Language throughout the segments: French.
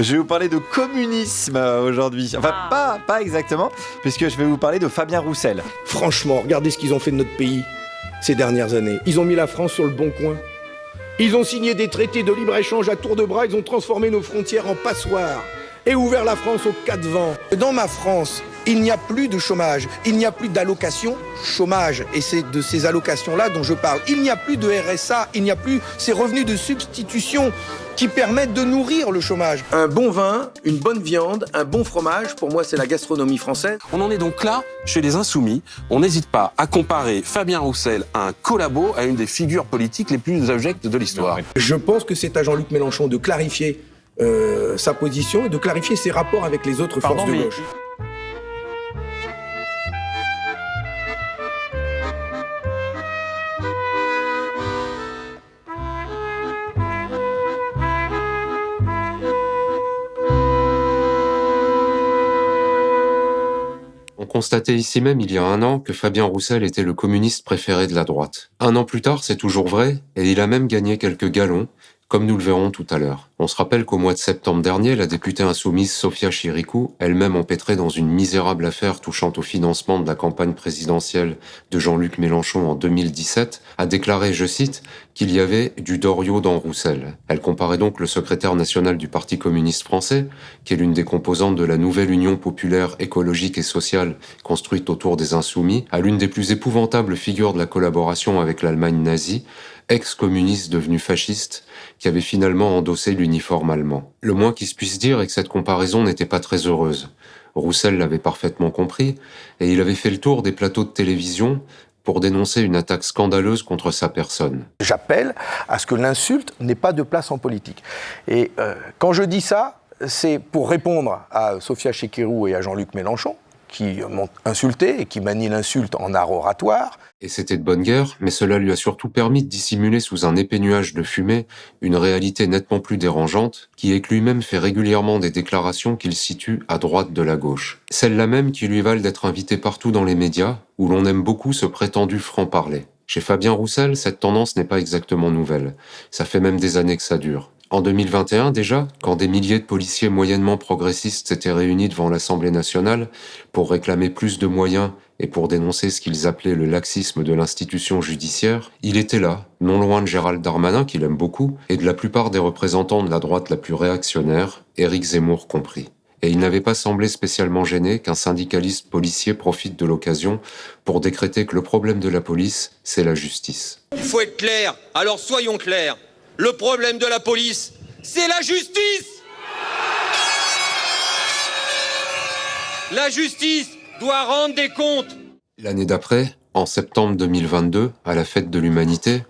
Je vais vous parler de communisme aujourd'hui. Enfin, pas exactement, puisque je vais vous parler de Fabien Roussel. Franchement, regardez ce qu'ils ont fait de notre pays ces dernières années. Ils ont mis la France sur le bon coin. Ils ont signé des traités de libre-échange à tour de bras. Ils ont transformé nos frontières en passoires et ouvert la France aux quatre vents. Dans ma France, il n'y a plus de chômage. Il n'y a plus d'allocation chômage. Et c'est de ces allocations-là dont je parle. Il n'y a plus de RSA. Il n'y a plus ces revenus de substitution qui permettent de nourrir le chômage. Un bon vin, une bonne viande, un bon fromage, pour moi, c'est la gastronomie française. On en est donc là, chez les Insoumis. On n'hésite pas à comparer Fabien Roussel à un collabo, à une des figures politiques les plus abjectes de l'histoire. Je pense que c'est à Jean-Luc Mélenchon de clarifier sa position et de clarifier ses rapports avec les autres forces de gauche. On constatait ici même il y a un an que Fabien Roussel était le communiste préféré de la droite. Un an plus tard, c'est toujours vrai, et il a même gagné quelques galons, comme nous le verrons tout à l'heure. On se rappelle qu'au mois de septembre dernier, la députée insoumise Sophia Chirikou, elle-même empêtrée dans une misérable affaire touchant au financement de la campagne présidentielle de Jean-Luc Mélenchon en 2017, a déclaré, je cite, qu'il y avait du Doriot dans Roussel. Elle comparait donc le secrétaire national du Parti communiste français, qui est l'une des composantes de la nouvelle Union populaire écologique et sociale construite autour des Insoumis, à l'une des plus épouvantables figures de la collaboration avec l'Allemagne nazie, ex-communiste devenu fasciste, qui avait finalement endossé l'uniforme allemand. Le moins qui se puisse dire est que cette comparaison n'était pas très heureuse. Roussel l'avait parfaitement compris, et il avait fait le tour des plateaux de télévision pour dénoncer une attaque scandaleuse contre sa personne. J'appelle à ce que l'insulte n'ait pas de place en politique. Et quand je dis ça, c'est pour répondre à Sophia Chirikou et à Jean-Luc Mélenchon, qui m'ont insulté et qui manient l'insulte en art oratoire. Et c'était de bonne guerre, mais cela lui a surtout permis de dissimuler sous un épais nuage de fumée une réalité nettement plus dérangeante, qui est que lui-même fait régulièrement des déclarations qu'il situe à droite de la gauche. Celles-là même qui lui valent d'être invité partout dans les médias, où l'on aime beaucoup ce prétendu franc-parler. Chez Fabien Roussel, cette tendance n'est pas exactement nouvelle. Ça fait même des années que ça dure. En 2021 déjà, quand des milliers de policiers moyennement progressistes s'étaient réunis devant l'Assemblée nationale pour réclamer plus de moyens et pour dénoncer ce qu'ils appelaient le laxisme de l'institution judiciaire, il était là, non loin de Gérald Darmanin, qu'il aime beaucoup, et de la plupart des représentants de la droite la plus réactionnaire, Éric Zemmour compris. Et il n'avait pas semblé spécialement gêné qu'un syndicaliste policier profite de l'occasion pour décréter que le problème de la police, c'est la justice. Il faut être clair, alors soyons clairs. Le problème de la police, c'est la justice. La justice doit rendre des comptes. L'année d'après, en septembre 2022, à la fête de l'Humanité,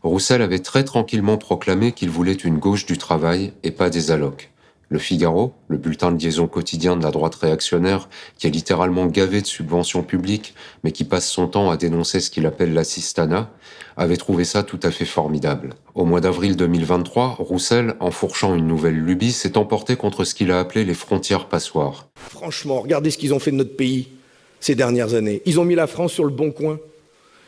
Roussel avait très tranquillement proclamé qu'il voulait une gauche du travail et pas des allocs. Le Figaro, le bulletin de liaison quotidien de la droite réactionnaire, qui est littéralement gavé de subventions publiques, mais qui passe son temps à dénoncer ce qu'il appelle l'assistanat, avait trouvé ça tout à fait formidable. Au mois d'avril 2023, Roussel, enfourchant une nouvelle lubie, s'est emporté contre ce qu'il a appelé les frontières passoires. Franchement, regardez ce qu'ils ont fait de notre pays ces dernières années. Ils ont mis la France sur le bon coin.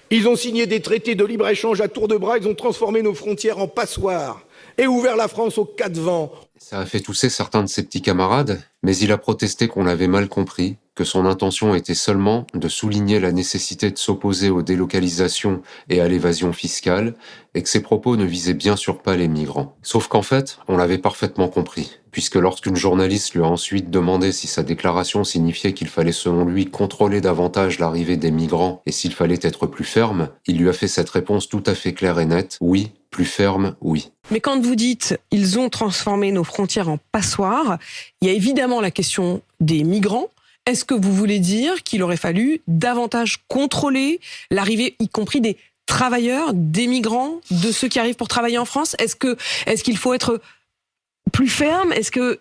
Ils ont signé des traités de libre-échange à tour de bras. Ils ont transformé nos frontières en passoires et ouvert la France aux quatre vents. Ça a fait tousser certains de ses petits camarades, mais il a protesté qu'on l'avait mal compris, que son intention était seulement de souligner la nécessité de s'opposer aux délocalisations et à l'évasion fiscale, et que ses propos ne visaient bien sûr pas les migrants. Sauf qu'en fait, on l'avait parfaitement compris, puisque lorsqu'une journaliste lui a ensuite demandé si sa déclaration signifiait qu'il fallait selon lui contrôler davantage l'arrivée des migrants et s'il fallait être plus ferme, il lui a fait cette réponse tout à fait claire et nette, oui, plus ferme, oui. Mais quand vous dites « ils ont transformé nos frontières en passoires », il y a évidemment la question des migrants. Est-ce que vous voulez dire qu'il aurait fallu davantage contrôler l'arrivée, y compris des travailleurs, des migrants, de ceux qui arrivent pour travailler en France ? Est-ce qu'il faut être plus ferme ? Est-ce que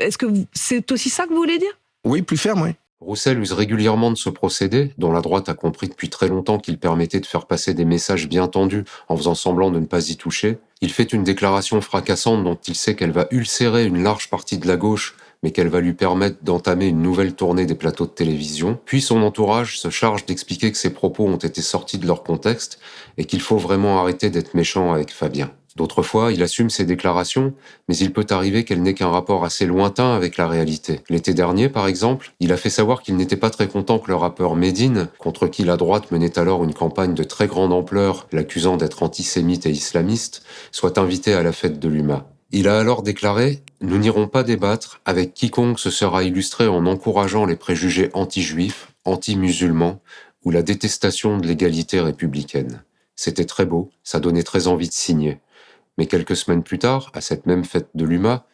c'est aussi ça que vous voulez dire ? Oui, plus ferme, oui. Roussel use régulièrement de ce procédé, dont la droite a compris depuis très longtemps qu'il permettait de faire passer des messages bien tendus en faisant semblant de ne pas y toucher. Il fait une déclaration fracassante dont il sait qu'elle va ulcérer une large partie de la gauche, mais qu'elle va lui permettre d'entamer une nouvelle tournée des plateaux de télévision. Puis son entourage se charge d'expliquer que ses propos ont été sortis de leur contexte et qu'il faut vraiment arrêter d'être méchant avec Fabien. D'autres fois, il assume ses déclarations, mais il peut arriver qu'elles n'aient qu'un rapport assez lointain avec la réalité. L'été dernier, par exemple, il a fait savoir qu'il n'était pas très content que le rappeur Medine, contre qui la droite menait alors une campagne de très grande ampleur, l'accusant d'être antisémite et islamiste, soit invité à la fête de l'UMA. Il a alors déclaré « Nous n'irons pas débattre avec quiconque se sera illustré en encourageant les préjugés anti-juifs, anti-musulmans ou la détestation de l'égalité républicaine. » C'était très beau, ça donnait très envie de signer. Mais quelques semaines plus tard, à cette même fête de l'UMA,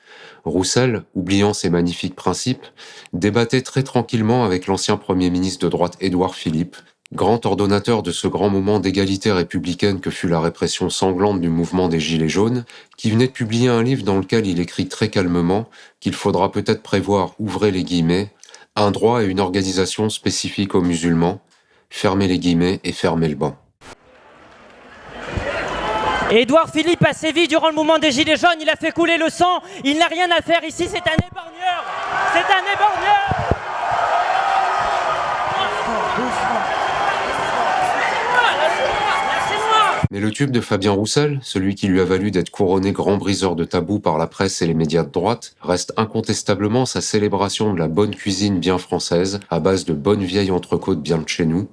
Roussel, oubliant ses magnifiques principes, débattait très tranquillement avec l'ancien Premier ministre de droite Édouard Philippe, grand ordonnateur de ce grand moment d'égalité républicaine que fut la répression sanglante du mouvement des Gilets jaunes, qui venait de publier un livre dans lequel il écrit très calmement qu'il faudra peut-être prévoir, ouvrez les guillemets, un droit et une organisation spécifiques aux musulmans, fermez les guillemets et fermez le banc. Édouard Philippe a sévi durant le mouvement des Gilets jaunes, il a fait couler le sang, il n'a rien à faire ici, c'est un éborgneur. C'est un éborgneur. Mais le tube de Fabien Roussel, celui qui lui a valu d'être couronné grand briseur de tabous par la presse et les médias de droite, reste incontestablement sa célébration de la bonne cuisine bien française, à base de bonnes vieilles entrecôtes bien de chez nous,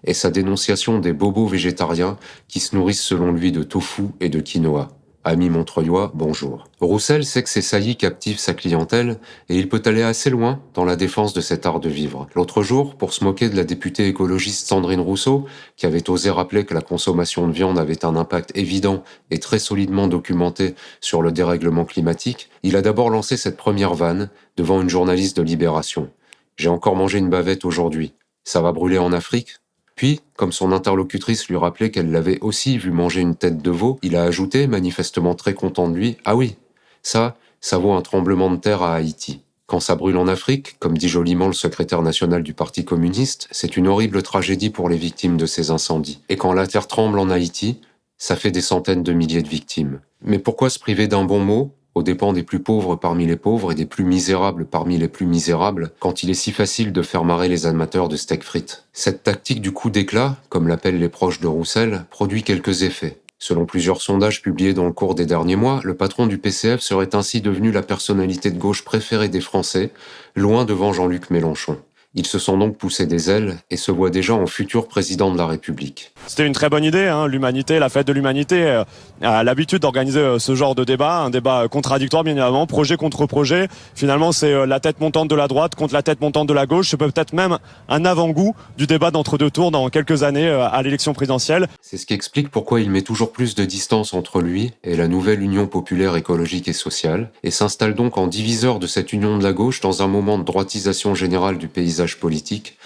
et sa dénonciation des bobos végétariens qui se nourrissent selon lui de tofu et de quinoa. Ami montreuillois, bonjour. Roussel sait que ses saillies captivent sa clientèle et il peut aller assez loin dans la défense de cet art de vivre. L'autre jour, pour se moquer de la députée écologiste Sandrine Rousseau, qui avait osé rappeler que la consommation de viande avait un impact évident et très solidement documenté sur le dérèglement climatique, il a d'abord lancé cette première vanne devant une journaliste de Libération. « J'ai encore mangé une bavette aujourd'hui. Ça va brûler en Afrique ?» Puis, comme son interlocutrice lui rappelait qu'elle l'avait aussi vu manger une tête de veau, il a ajouté, manifestement très content de lui, « Ah oui, ça vaut un tremblement de terre à Haïti. Quand ça brûle en Afrique, comme dit joliment le secrétaire national du Parti communiste, c'est une horrible tragédie pour les victimes de ces incendies. Et quand la terre tremble en Haïti, ça fait des centaines de milliers de victimes. Mais pourquoi se priver d'un bon mot aux dépens des plus pauvres parmi les pauvres et des plus misérables parmi les plus misérables, quand il est si facile de faire marrer les amateurs de steak frites. Cette tactique du coup d'éclat, comme l'appellent les proches de Roussel, produit quelques effets. Selon plusieurs sondages publiés dans le cours des derniers mois, le patron du PCF serait ainsi devenu la personnalité de gauche préférée des Français, loin devant Jean-Luc Mélenchon. Ils se sont donc poussés des ailes et se voient déjà en futur président de la République. C'était une très bonne idée, l'humanité, la fête de l'humanité a l'habitude d'organiser ce genre de débat, un débat contradictoire bien évidemment, projet contre projet. Finalement, c'est la tête montante de la droite contre la tête montante de la gauche. C'est peut-être même un avant-goût du débat d'entre-deux tours dans quelques années à l'élection présidentielle. C'est ce qui explique pourquoi il met toujours plus de distance entre lui et la nouvelle Union populaire écologique et sociale, et s'installe donc en diviseur de cette union de la gauche dans un moment de droitisation générale du paysage politique,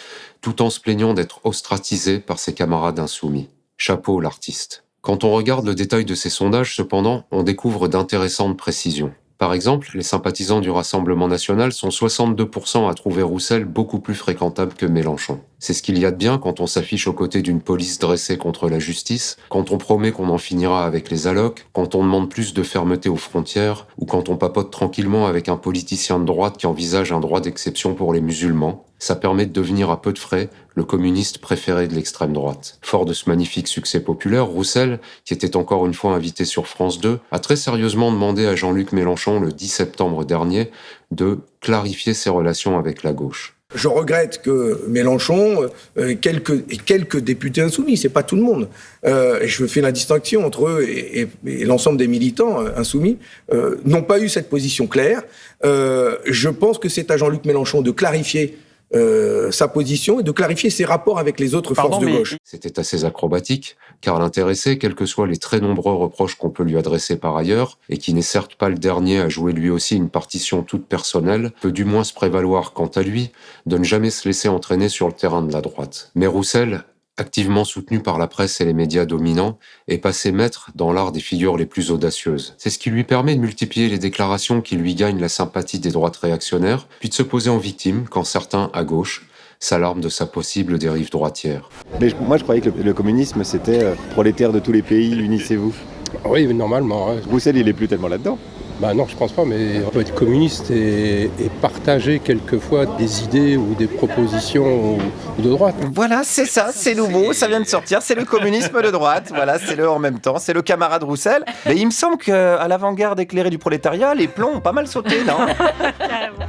tout en se plaignant d'être ostracisé par ses camarades insoumis. Chapeau l'artiste. Quand on regarde le détail de ces sondages, cependant, on découvre d'intéressantes précisions. Par exemple, les sympathisants du Rassemblement national sont 62% à trouver Roussel beaucoup plus fréquentable que Mélenchon. C'est ce qu'il y a de bien quand on s'affiche aux côtés d'une police dressée contre la justice, quand on promet qu'on en finira avec les allocs, quand on demande plus de fermeté aux frontières, ou quand on papote tranquillement avec un politicien de droite qui envisage un droit d'exception pour les musulmans. Ça permet de devenir à peu de frais le communiste préféré de l'extrême droite. Fort de ce magnifique succès populaire, Roussel, qui était encore une fois invité sur France 2, a très sérieusement demandé à Jean-Luc Mélenchon le 10 septembre dernier de clarifier ses relations avec la gauche. Je regrette que Mélenchon, quelques députés insoumis, c'est pas tout le monde, et je fais la distinction entre eux et l'ensemble des militants insoumis, n'ont pas eu cette position claire. Je pense que c'est à Jean-Luc Mélenchon de clarifier sa position et de clarifier ses rapports avec les autres forces de gauche. C'était assez acrobatique, car l'intéressé, quels que soient les très nombreux reproches qu'on peut lui adresser par ailleurs, et qui n'est certes pas le dernier à jouer lui aussi une partition toute personnelle, peut du moins se prévaloir quant à lui de ne jamais se laisser entraîner sur le terrain de la droite. Mais Roussel, activement soutenu par la presse et les médias dominants, est passé maître dans l'art des figures les plus audacieuses. C'est ce qui lui permet de multiplier les déclarations qui lui gagnent la sympathie des droites réactionnaires, puis de se poser en victime quand certains, à gauche, s'alarment de sa possible dérive droitière. Mais moi je croyais que le communisme c'était prolétaires de tous les pays, unissez-vous. Oui, normalement. Roussel il est plus tellement là-dedans. Non, je pense pas, mais on peut être communiste et partager quelquefois des idées ou des propositions de droite. Voilà, c'est ça, c'est nouveau, ça vient de sortir, c'est le communisme de droite. Voilà, c'est le en même temps, c'est le camarade Roussel. Mais il me semble qu'à l'avant-garde éclairée du prolétariat, les plombs ont pas mal sauté, non ? Carrément.